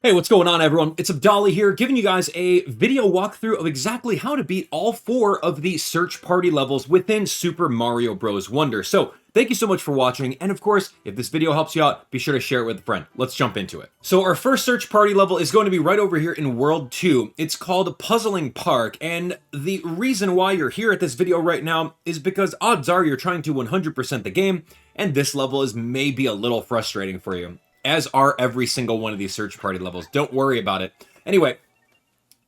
Hey, what's going on, everyone? It's Abdallah here, giving you guys a video walkthrough of exactly how to beat all 4 of the search party levels within Super Mario Bros. Wonder. So, thank you so much for watching, and of course, if this video helps you out, be sure to share it with a friend. Let's jump into it. So, our first search party level is going to be right over here in World 2. It's called Puzzling Park, and the reason why you're here at this video right now is because odds are you're trying to 100% the game, and this level is maybe a little frustrating for you, as are every single one of these search party levels. Don't worry about it. Anyway,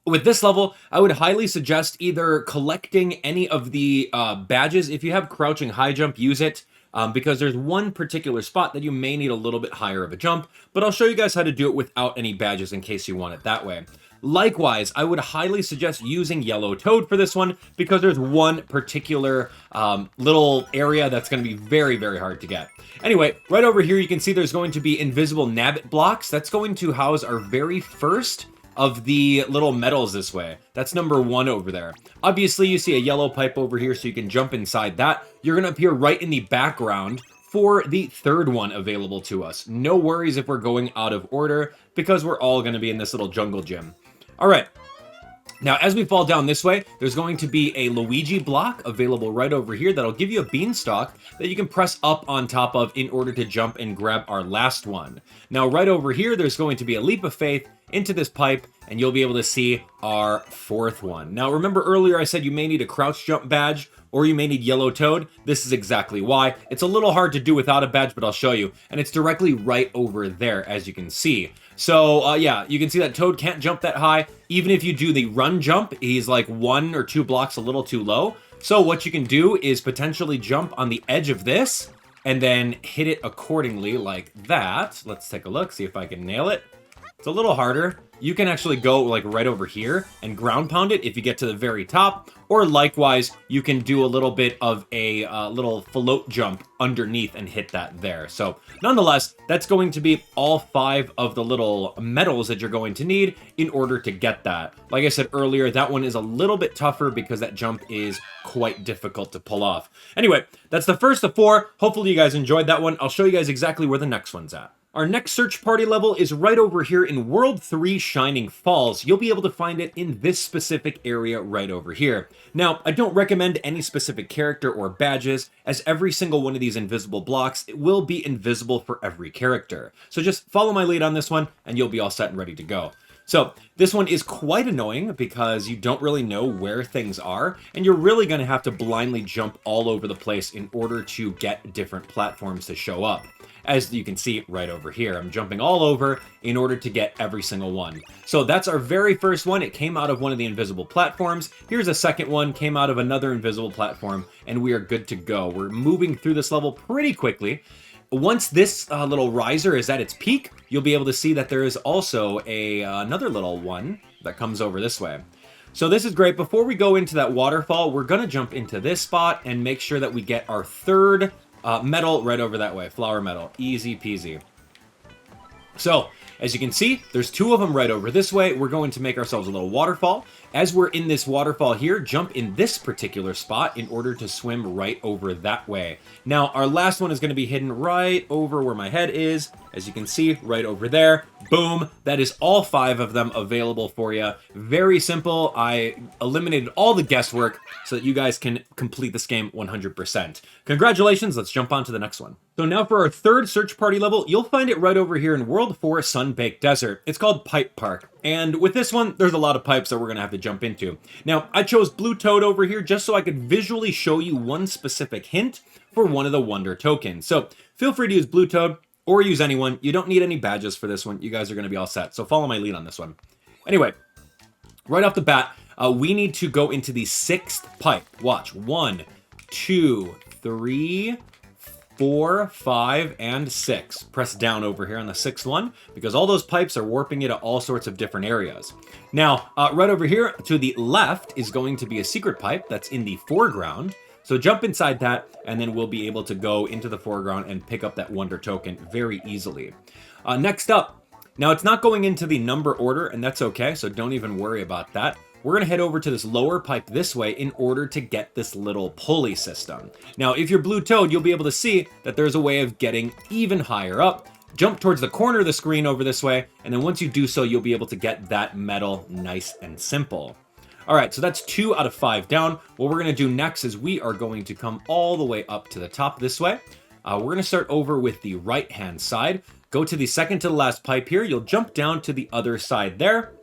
with this level, I would highly suggest either collecting any of the badges. If you have crouching high jump, use it, because there's one particular spot that you may need a little bit higher of a jump, but I'll show you guys how to do it without any badges in case you want it that way. Likewise, I would highly suggest using Yellow Toad for this one, because there's one particular little area that's going to be very, very hard to get. Anyway, right over here you can see there's going to be invisible nabbit blocks. That's going to house our very first of the little medals this way. That's number 1 over there. Obviously, you see a yellow pipe over here, so you can jump inside that. You're going to appear right in the background for the third one available to us. No worries if we're going out of order, because we're all going to be in this little jungle gym. All right. Now, as we fall down this way, there's going to be a Luigi block available right over here that'll give you a beanstalk that you can press up on top of in order to jump and grab our last one. Now, right over here, there's going to be a leap of faith into this pipe, and you'll be able to see our 4th one. Now, remember earlier I said you may need a crouch jump badge, or you may need Yellow Toad. This is exactly why. It's a little hard to do without a badge, but I'll show you. And it's directly right over there, as you can see. So, yeah, you can see that Toad can't jump that high. Even if you do the run jump, he's like 1 or 2 blocks a little too low. So what you can do is potentially jump on the edge of this, and then hit it accordingly like that. Let's take a look, see if I can nail it. It's a little harder. You can actually go like right over here and ground pound it if you get to the very top, or likewise, you can do a little bit of a little float jump underneath and hit that there. So nonetheless, that's going to be all 5 of the little medals that you're going to need in order to get that. Like I said earlier, that one is a little bit tougher because that jump is quite difficult to pull off. Anyway, that's the first of 4. Hopefully you guys enjoyed that one. I'll show you guys exactly where the next one's at. Our next search party level is right over here in World 3 Shining Falls. You'll be able to find it in this specific area right over here. Now, I don't recommend any specific character or badges, as every single one of these invisible blocks will be invisible for every character. So just follow my lead on this one, and you'll be all set and ready to go. So this one is quite annoying because you don't really know where things are, and you're really going to have to blindly jump all over the place in order to get different platforms to show up. As you can see right over here, I'm jumping all over in order to get every single one. So that's our very first one. It came out of one of the invisible platforms. Here's a second one, came out of another invisible platform, and we are good to go. We're moving through this level pretty quickly. Once this little riser is at its peak, you'll be able to see that there is also another little one that comes over this way. So this is great. Before we go into that waterfall, we're going to jump into this spot and make sure that we get our third medal right over that way. Flower medal. Easy peasy. So, as you can see, there's 2 of them right over this way. We're going to make ourselves a little waterfall. As we're in this waterfall here, jump in this particular spot in order to swim right over that way. Now, our last one is going to be hidden right over where my head is. As you can see, right over there. Boom. That is all 5 of them available for you. Very simple. I eliminated all the guesswork so that you guys can complete this game 100%. Congratulations. Let's jump on to the next one. So now for our third search party level, you'll find it right over here in World 4 Sun-Baked Desert. It's called Pipe Park. And with this one, there's a lot of pipes that we're going to have to jump into. Now, I chose Blue Toad over here just so I could visually show you one specific hint for one of the Wonder tokens. So feel free to use Blue Toad or use anyone. You don't need any badges for this one. You guys are going to be all set. So follow my lead on this one. Anyway, right off the bat, we need to go into the 6th pipe. Watch. 1, 2, 3, 4, 5, and 6. Press down over here on the 6th one, because all those pipes are warping you to all sorts of different areas. Now, right over here to the left is going to be a secret pipe that's in the foreground. So jump inside that, and then we'll be able to go into the foreground and pick up that Wonder token very easily. Next up, now it's not going into the number order, and that's okay, so don't even worry about that. We're going to head over to this lower pipe this way in order to get this little pulley system. Now, if you're Blue Toad, you'll be able to see that there's a way of getting even higher up. jump towards the corner of the screen over this way, and then once you do so, you'll be able to get that medal nice and simple. All right, so that's 2 out of 5 down. What we're gonna do next is we are going to come all the way up to the top this way. We're gonna start over with the right-hand side. Go to the second to the last pipe here. You'll jump down to the other side there.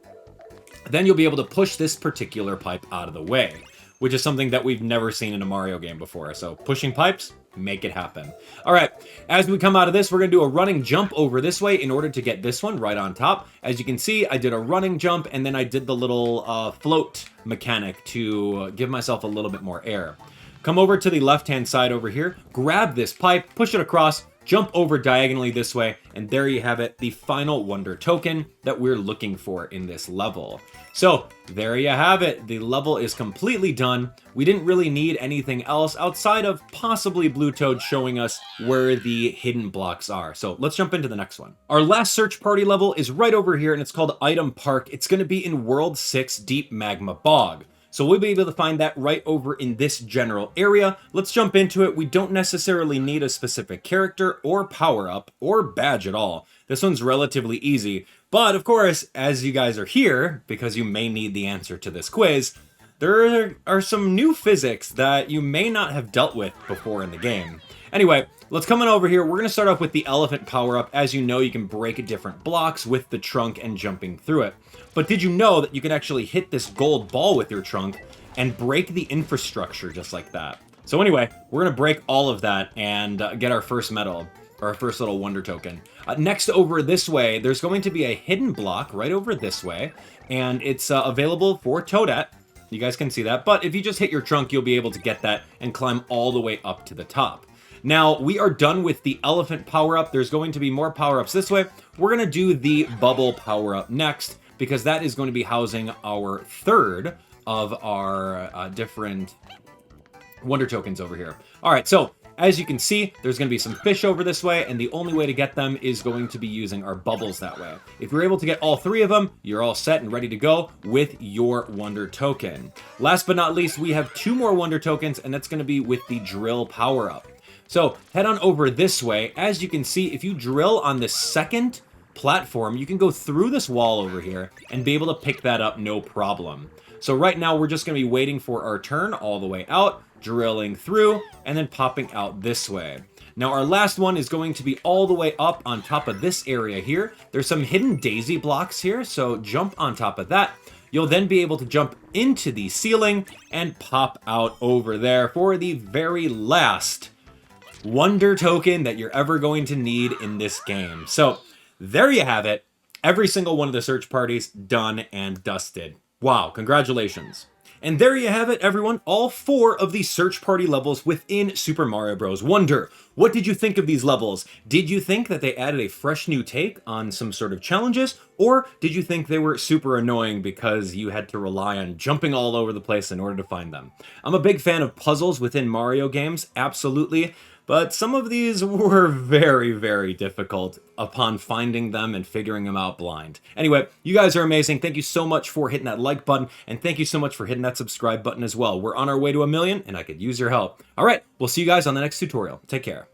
Then you'll be able to push this particular pipe out of the way, which is something that we've never seen in a Mario game before. So pushing pipes, make it happen. All right, as we come out of this, we're gonna do a running jump over this way in order to get this one right on top. As you can see, I did a running jump and then I did the little float mechanic to give myself a little bit more air. Come over to the left-hand side over here, grab this pipe, push it across, jump over diagonally this way, and there you have it, the final wonder token that we're looking for in this level. So there you have it. The level is completely done. We didn't really need anything else outside of possibly Blue Toad showing us where the hidden blocks are. So let's jump into the next one. Our last search party level is right over here, and it's called Item Park. It's going to be in World 6 Deep Magma Bog. So we'll be able to find that right over in this general area. Let's jump into it. We don't necessarily need a specific character or power-up or badge at all. This one's relatively easy. But of course, as you guys are here, because you may need the answer to this quiz, there are some new physics that you may not have dealt with before in the game. Anyway, let's come on over here. We're going to start off with the elephant power-up. As you know, you can break different blocks with the trunk and jumping through it. But did you know that you can actually hit this gold ball with your trunk and break the infrastructure just like that? So anyway, we're going to break all of that and get our first medal, or our first little wonder token. Next over this way, there's going to be a hidden block right over this way, and it's available for Toadette. You guys can see that, but if you just hit your trunk, you'll be able to get that and climb all the way up to the top. Now, we are done with the elephant power-up. There's going to be more power-ups this way. We're going to do the bubble power-up next, because that is going to be housing our third of our different wonder tokens over here. All right, so as you can see, there's going to be some fish over this way, and the only way to get them is going to be using our bubbles that way. If you're able to get all 3 of them, you're all set and ready to go with your wonder token. Last but not least, we have 2 more wonder tokens, and that's going to be with the drill power-up. So head on over this way. As you can see, if you drill on the second platform, you can go through this wall over here and be able to pick that up no problem. So right now we're just going to be waiting for our turn all the way out, drilling through, and then popping out this way. Now our last one is going to be all the way up on top of this area here. There's some hidden daisy blocks here, so jump on top of that. You'll then be able to jump into the ceiling and pop out over there for the very last wonder token that you're ever going to need in this game. So there you have it. Every single one of the search parties done and dusted. Wow, congratulations. And there you have it, everyone. All 4 of the search party levels within Super Mario Bros. Wonder. What did you think of these levels? Did you think that they added a fresh new take on some sort of challenges? Or did you think they were super annoying because you had to rely on jumping all over the place in order to find them? I'm a big fan of puzzles within Mario games, absolutely. But some of these were very, very difficult upon finding them and figuring them out blind. Anyway, you guys are amazing. Thank you so much for hitting that like button, and thank you so much for hitting that subscribe button as well. We're on our way to 1 million, and I could use your help. All right, we'll see you guys on the next tutorial. Take care.